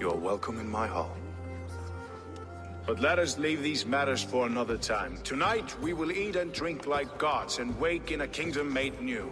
You're welcome in my hall. But let us leave these matters for another time. Tonight, we will eat and drink like gods and wake in a kingdom made new.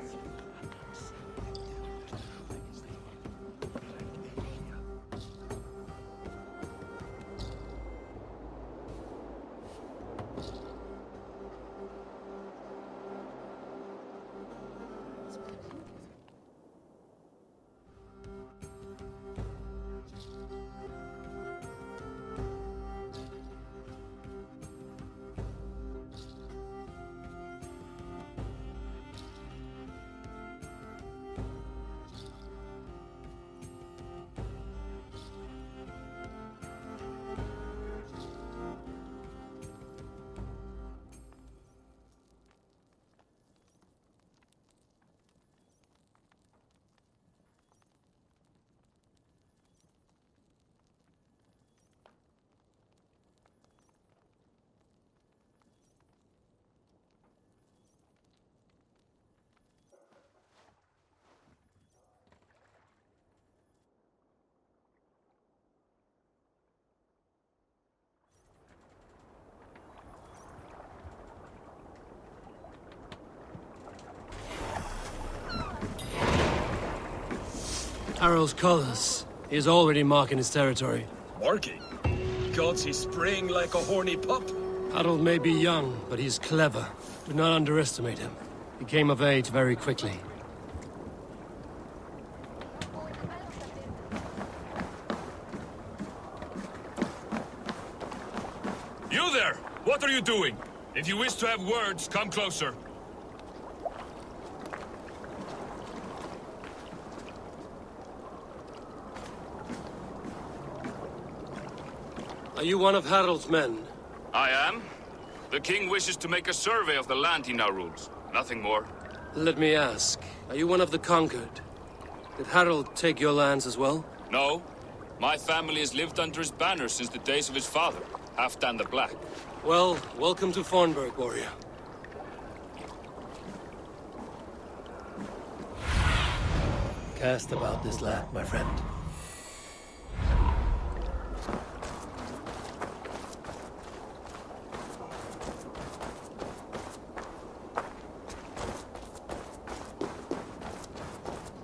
Harold's colours. He is already marking his territory. Marking? Gods, he's spraying like a horny pup. Harold may be young, but he's clever. Do not underestimate him. He came of age very quickly. You there! What are you doing? If you wish to have words, come closer. Are you one of Harold's men? I am. The king wishes to make a survey of the land he now rules. Nothing more. Let me ask, are you one of the conquered? Did Harold take your lands as well? No. My family has lived under his banner since the days of his father, Halfdan the Black. Well, welcome to Fornburg, warrior. Cast about this land, my friend.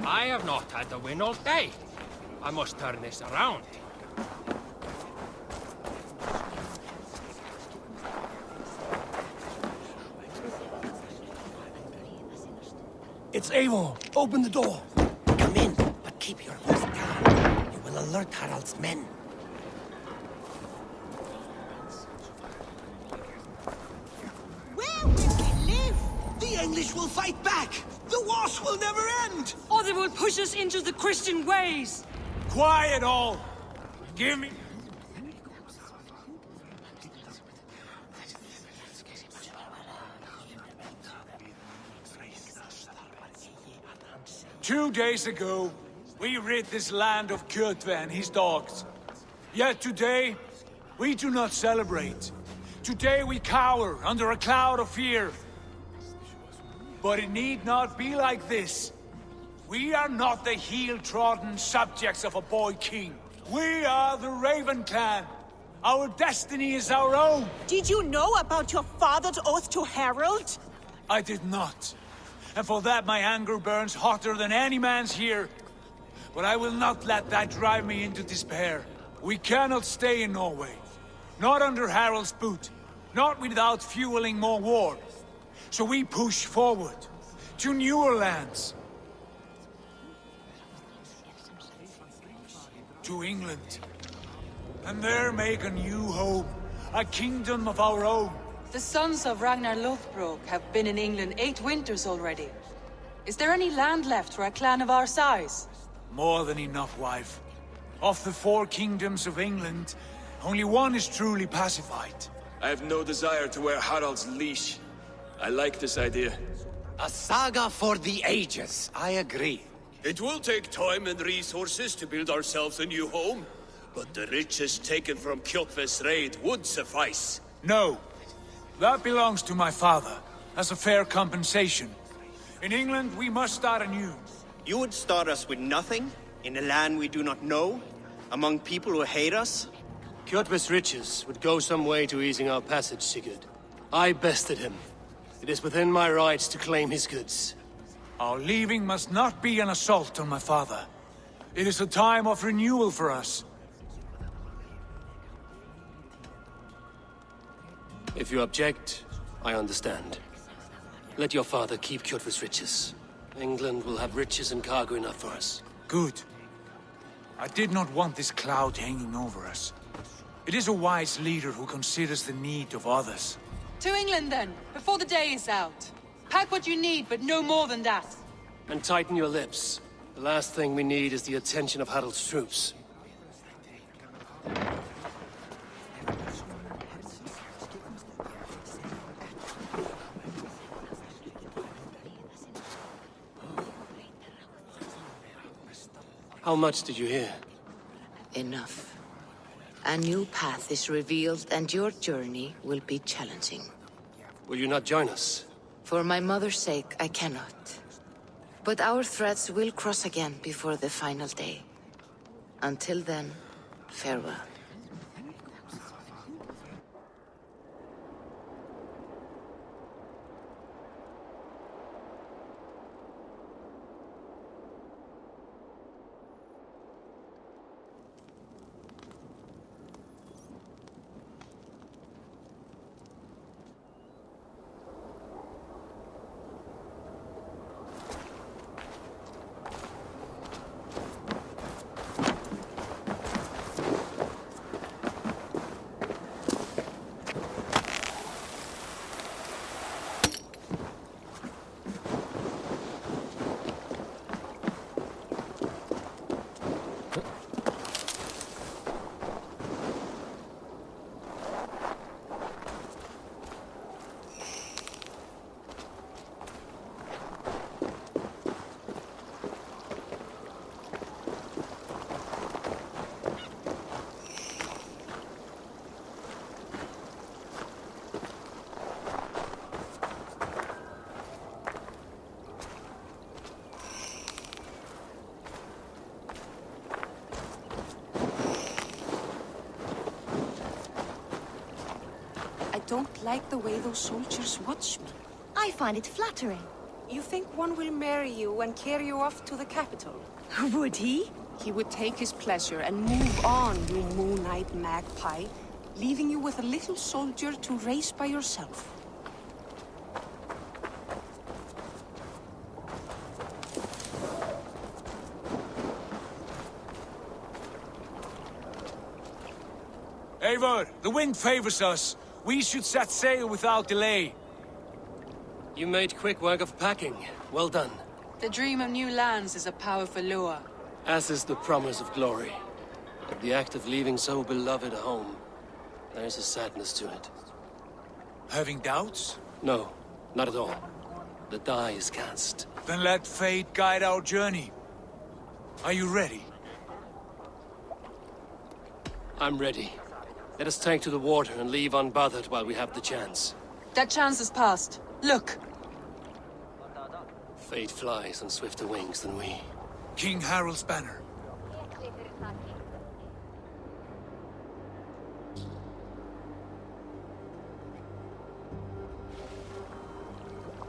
I have not had the win all day. I must turn this around. It's Eivor! Open the door! Come in, but keep your voice down. You will alert Harald's men. Where will we live? The English will fight back! The wars will never end! Or they will push us into the Christian ways! Quiet all! Give me... Two days ago, we rid this land of Kjotve and his dogs. Yet today, we do not celebrate. Today we cower under a cloud of fear. But it need not be like this. We are not the heel-trodden subjects of a boy king. We are the Raven clan. Our destiny is our own. Did you know about your father's oath to Harold? I did not. And for that my anger burns hotter than any man's here. But I will not let that drive me into despair. We cannot stay in Norway. Not under Harald's boot. Not without fueling more war. So we push forward. To newer lands. To England. And there make a new home. A kingdom of our own. The sons of Ragnar Lothbrok have been in England 8 winters already. Is there any land left for a clan of our size? More than enough, wife. Of the 4 kingdoms of England, only one is truly pacified. I have no desire to wear Harald's leash. I like this idea. A saga for the ages, I agree. It will take time and resources to build ourselves a new home, but the riches taken from Kjotve's raid would suffice. No. That belongs to my father, as a fair compensation. In England, we must start anew. You would start us with nothing, in a land we do not know? Among people who hate us? Kjotve's riches would go some way to easing our passage, Sigurd. I bested him. It is within my rights to claim his goods. Our leaving must not be an assault on my father. It is a time of renewal for us. If you object, I understand. Let your father keep Kjotve's riches. England will have riches and cargo enough for us. Good. I did not want this cloud hanging over us. It is a wise leader who considers the need of others. To England, then, before the day is out. Pack what you need, but no more than that. And tighten your lips. The last thing we need is the attention of Harald's troops. How much did you hear? Enough. A new path is revealed, and your journey will be challenging. Will you not join us? For my mother's sake, I cannot. But our threads will cross again before the final day. Until then, farewell. I don't like the way those soldiers watch me. I find it flattering. You think one will marry you and carry you off to the capital? Would he? He would take his pleasure and move on, you moon-eyed magpie, leaving you with a little soldier to raise by yourself. Eivor, the wind favors us. We should set sail without delay. You made quick work of packing. Well done. The dream of new lands is a powerful lure. As is the promise of glory. But the act of leaving so beloved a home, there's a sadness to it. Having doubts? No, not at all. The die is cast. Then let fate guide our journey. Are you ready? I'm ready. Let us take to the water and leave unbothered while we have the chance. That chance is past. Look! Fate flies on swifter wings than we. King Harald's banner.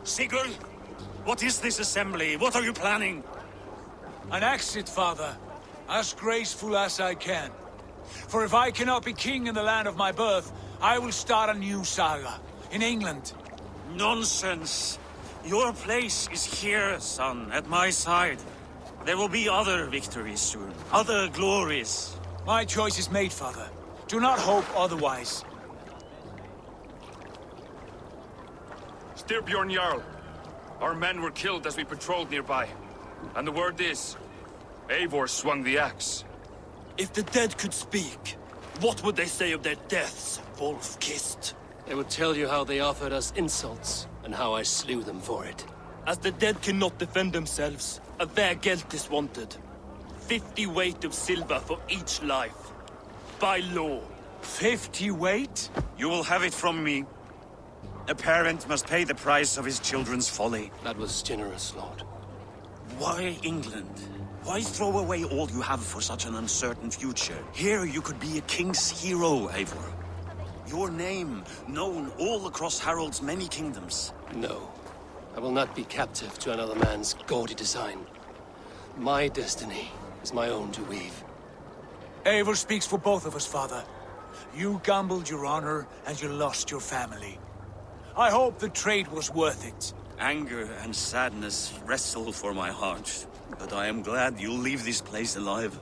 Sigurd! What is this assembly? What are you planning? An exit, father. As graceful as I can. For if I cannot be king in the land of my birth, I will start a new saga. In England. Nonsense! Your place is here, son, at my side. There will be other victories soon. Other glories. My choice is made, father. Do not hope otherwise. Styrbjorn Jarl. Our men were killed as we patrolled nearby. And the word is, Eivor swung the axe. If the dead could speak, what would they say of their deaths, wolf-kissed? They would tell you how they offered us insults, and how I slew them for it. As the dead cannot defend themselves, a vergelt is wanted. 50 weight of silver for each life. By law. 50 weight? You will have it from me. A parent must pay the price of his children's folly. That was generous, Lord. Why England? Why throw away all you have for such an uncertain future? Here you could be a king's hero, Eivor. Your name known all across Harald's many kingdoms. No. I will not be captive to another man's gaudy design. My destiny is my own to weave. Eivor speaks for both of us, father. You gambled your honor, and you lost your family. I hope the trade was worth it. Anger and sadness wrestle for my heart, but I am glad you'll leave this place alive.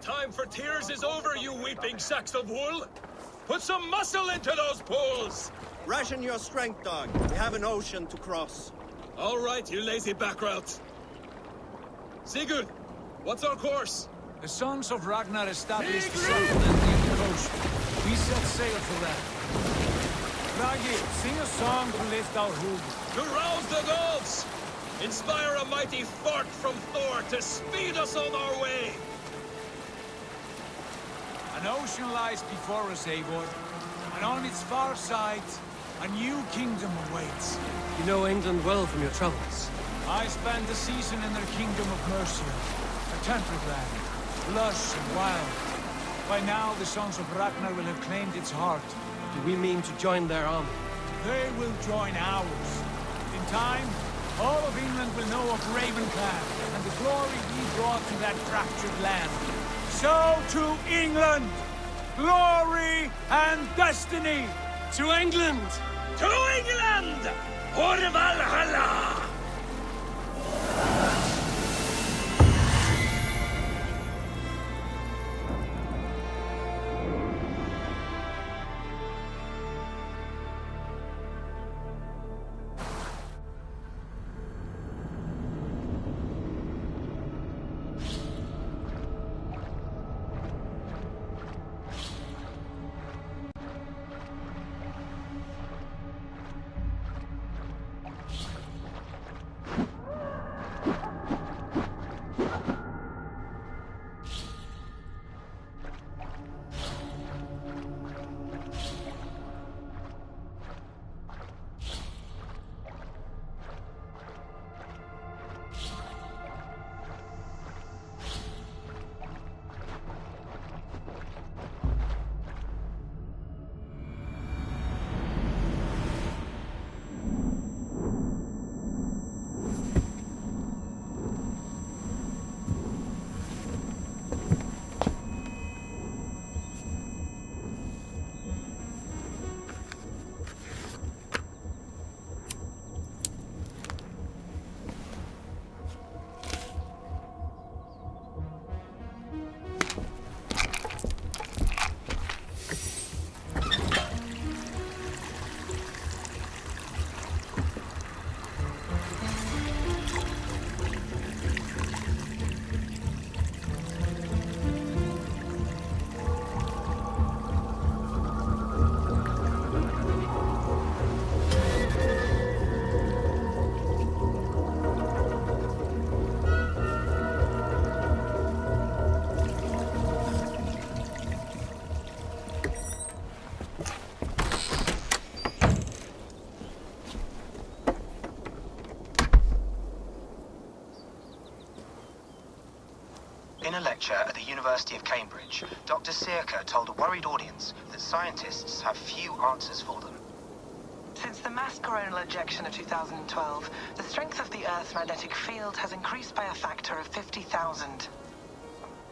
Time for tears is over, you weeping sacks of wool! Put some muscle into those pools! Ration your strength, dog. We have an ocean to cross. All right, you lazy backrout. Sigurd, what's our course? The sons of Ragnar established settlement near the coast. We set sail for that. Ragi, sing a song to lift our hood. To rouse the gods! Inspire a mighty fart from Thor to speed us on our way! An ocean lies before us, Eivor, and on its far side, a new kingdom awaits. You know England well from your travels. I spent a season in their kingdom of Mercia, a temperate land, lush and wild. By now, the sons of Ragnar will have claimed its heart. Do we mean to join their army? They will join ours. In time, all of England will know of Ravenclan and the glory we brought to that fractured land. So to England! Glory and destiny! To England! To England! For Valhalla! In a lecture at the University of Cambridge, Dr. Sirka told a worried audience that scientists have few answers for them. Since the mass coronal ejection of 2012, the strength of the Earth's magnetic field has increased by a factor of 50,000.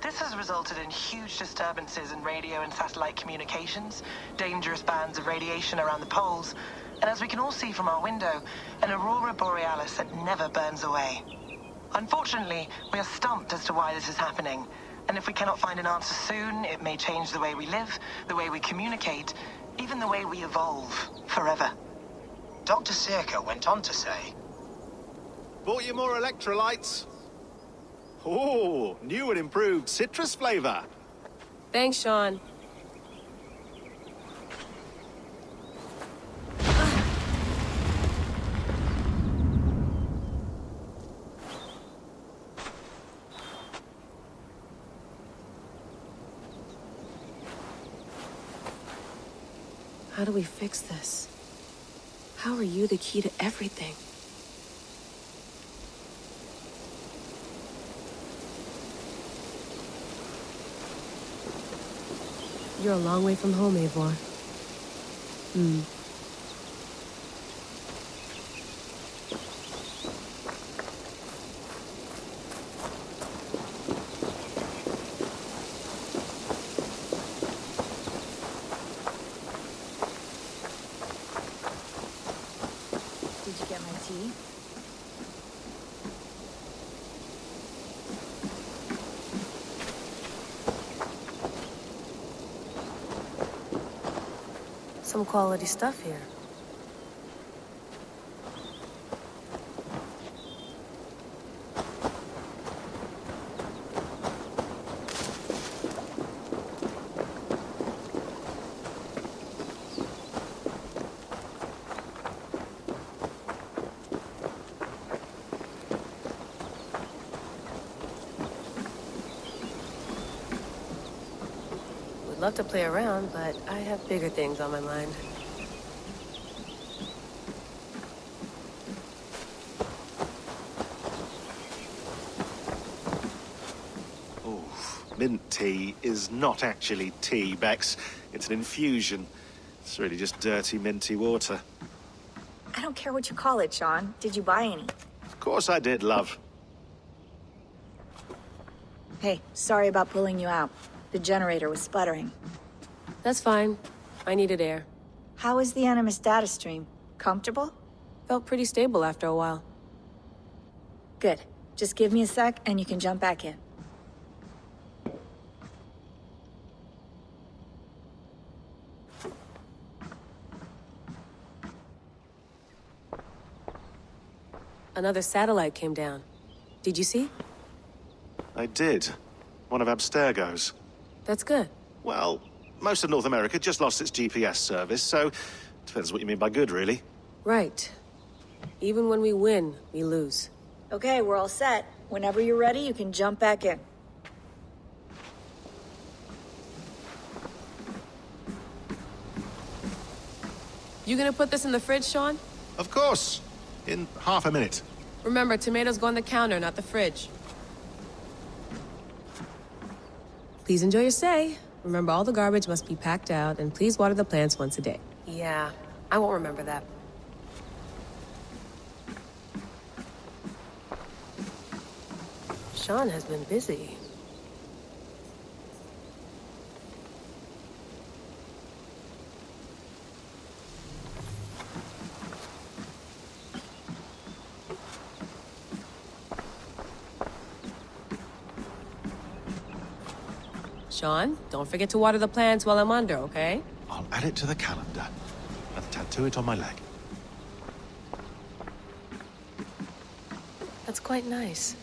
This has resulted in huge disturbances in radio and satellite communications, dangerous bands of radiation around the poles, and as we can all see from our window, an aurora borealis that never burns away. Unfortunately, we are stumped as to why this is happening, and if we cannot find an answer soon, it may change the way we live, the way we communicate, Even the way we evolve, forever. Dr. Circa went on to say, Bought you more electrolytes? Oh, new and improved citrus flavor. Thanks, Sean. How do we fix this? How are you the key to everything? You're a long way from home, Eivor. Did you get my tea? Some quality stuff here. Would love to play around, but I have bigger things on my mind. Mint tea is not actually tea, Bex. It's an infusion. It's really just dirty, minty water. I don't care what you call it, Sean. Did you buy any? Of course I did, love. Hey, sorry about pulling you out. The generator was sputtering. That's fine. I needed air. How is the Animus data stream? Comfortable? Felt pretty stable after a while. Good. Just give me a sec and you can jump back in. Another satellite came down. Did you see? I did. One of Abstergo's. That's good. Well, most of North America just lost its GPS service, so depends what you mean by good, really. Right. Even when we win, we lose. Okay, we're all set. Whenever you're ready, you can jump back in. You gonna put this in the fridge, Sean? Of course. In half a minute. Remember, tomatoes go on the counter, not the fridge. Please enjoy your stay. Remember, all the garbage must be packed out, and please water the plants once a day. Yeah, I won't remember that. Sean has been busy. Sean, don't forget to water the plants while I'm under, okay? I'll add it to the calendar and tattoo it on my leg. That's quite nice.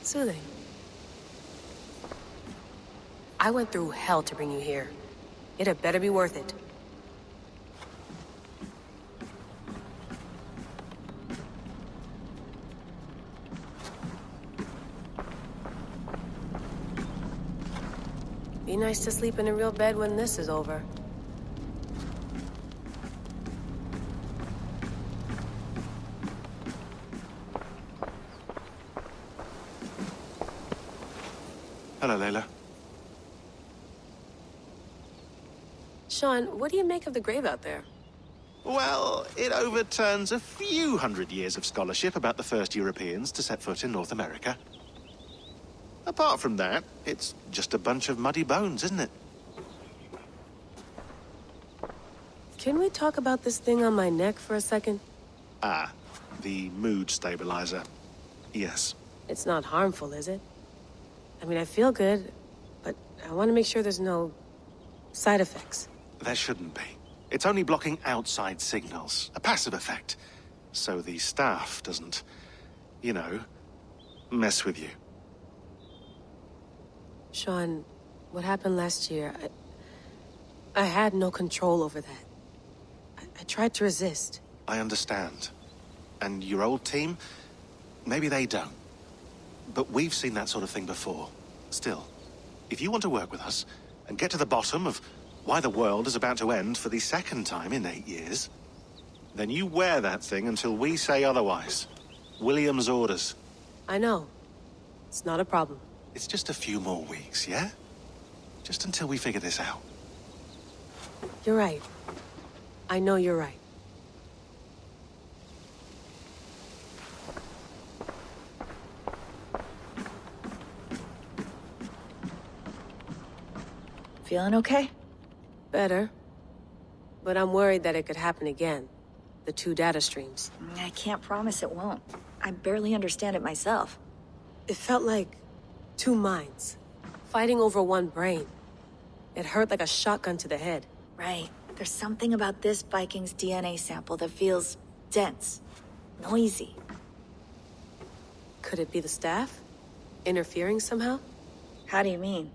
Soothing. I went through hell to bring you here. It had better be worth it. Be nice to sleep in a real bed when this is over. Hello, Layla. Sean, what do you make of the grave out there? Well, it overturns a few hundred years of scholarship about the first Europeans to set foot in North America. Apart from that, it's just a bunch of muddy bones, isn't it? Can we talk about this thing on my neck for a second? Ah, the mood stabilizer. Yes. It's not harmful, is it? I mean, I feel good, but I want to make sure there's no side effects. There shouldn't be. It's only blocking outside signals, a passive effect. So the staff doesn't, you know, mess with you. Sean, what happened last year, I had no control over that. I tried to resist. I understand. And your old team, maybe they don't. But we've seen that sort of thing before. Still, if you want to work with us and get to the bottom of why the world is about to end for the second time in 8 years, then you wear that thing until we say otherwise. William's orders. I know. It's not a problem. It's just a few more weeks, yeah? Just until we figure this out. You're right. I know you're right. Feeling okay? Better. But I'm worried that it could happen again. The 2 data streams. I can't promise it won't. I barely understand it myself. It felt like 2 minds, fighting over 1 brain. It hurt like a shotgun to the head. Right. There's something about this Viking's DNA sample that feels dense, noisy. Could it be the staff? Interfering somehow? How do you mean?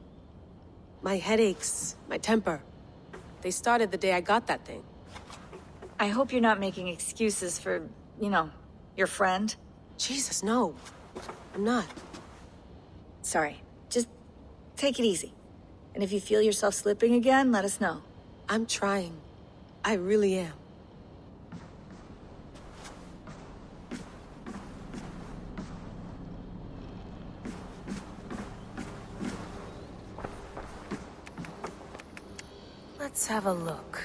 My headaches, my temper. They started the day I got that thing. I hope you're not making excuses for, you know, your friend. Jesus, no. I'm not. Sorry. Just take it easy. And if you feel yourself slipping again, let us know. I'm trying. I really am. Let's have a look.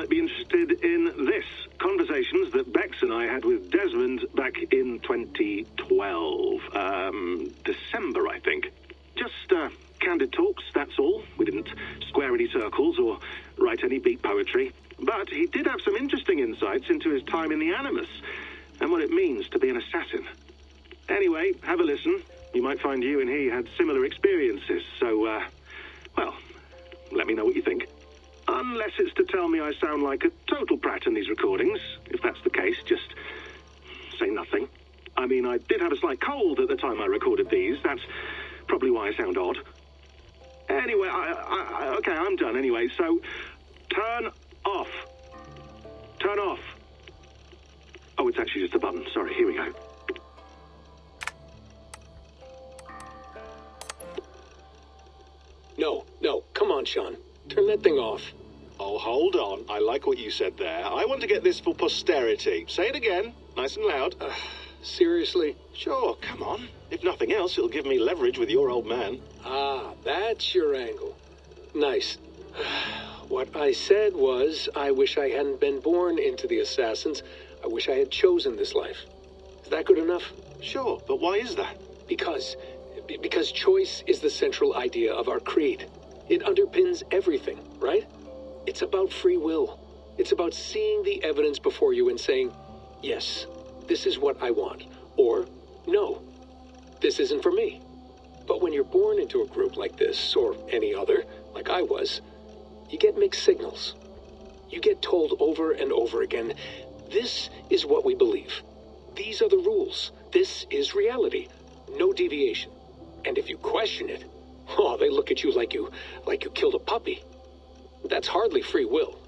might be interested in this. Conversations that Bex and I had with Desmond back in 2012. December, I think. Just, candid talks, that's all. We didn't square any circles or write any beat poetry. But he did have some interesting insights into his time in the Animus and what it means to be an assassin. Anyway, have a listen. You might find you and he had similar experiences, so, well, let me know what you think. Unless it's to tell me I sound like a total prat in these recordings. If that's the case, just say nothing. I mean, I did have a slight cold at the time I recorded these. That's probably why I sound odd. Anyway, okay, I'm done anyway, so turn off. Turn off. Oh, it's actually just a button. Sorry, here we go. No, come on, Sean. Turn that thing off. Oh, hold on. I like what you said there. I want to get this for posterity. Say it again, nice and loud. Seriously? Sure, come on. If nothing else, it'll give me leverage with your old man. Ah, that's your angle. Nice. What I said was, I wish I hadn't been born into the Assassins. I wish I had chosen this life. Is that good enough? Sure, but why is that? Because choice is the central idea of our creed. It underpins everything, right? It's about free will. It's about seeing the evidence before you and saying, yes, this is what I want. Or, no, this isn't for me. But when you're born into a group like this, or any other, like I was, you get mixed signals. You get told over and over again, this is what we believe. These are the rules. This is reality. No deviation. And if you question it, oh, they look at you like you killed a puppy. That's hardly free will.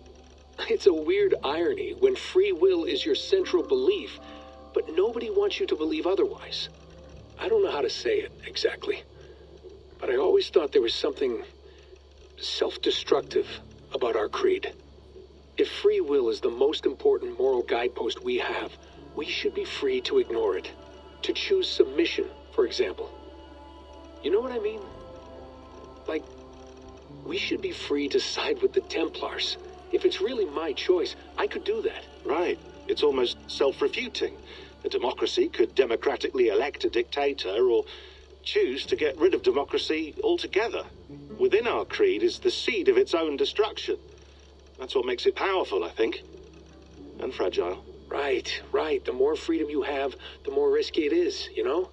It's a weird irony when free will is your central belief, but nobody wants you to believe otherwise. I don't know how to say it exactly, but I always thought there was something self-destructive about our creed. If free will is the most important moral guidepost we have, we should be free to ignore it. To choose submission, for example. You know what I mean? Like, we should be free to side with the Templars. If it's really my choice, I could do that. Right. It's almost self-refuting. A democracy could democratically elect a dictator or choose to get rid of democracy altogether. Within our creed is the seed of its own destruction. That's what makes it powerful, I think. And fragile. Right. The more freedom you have, the more risky it is, you know?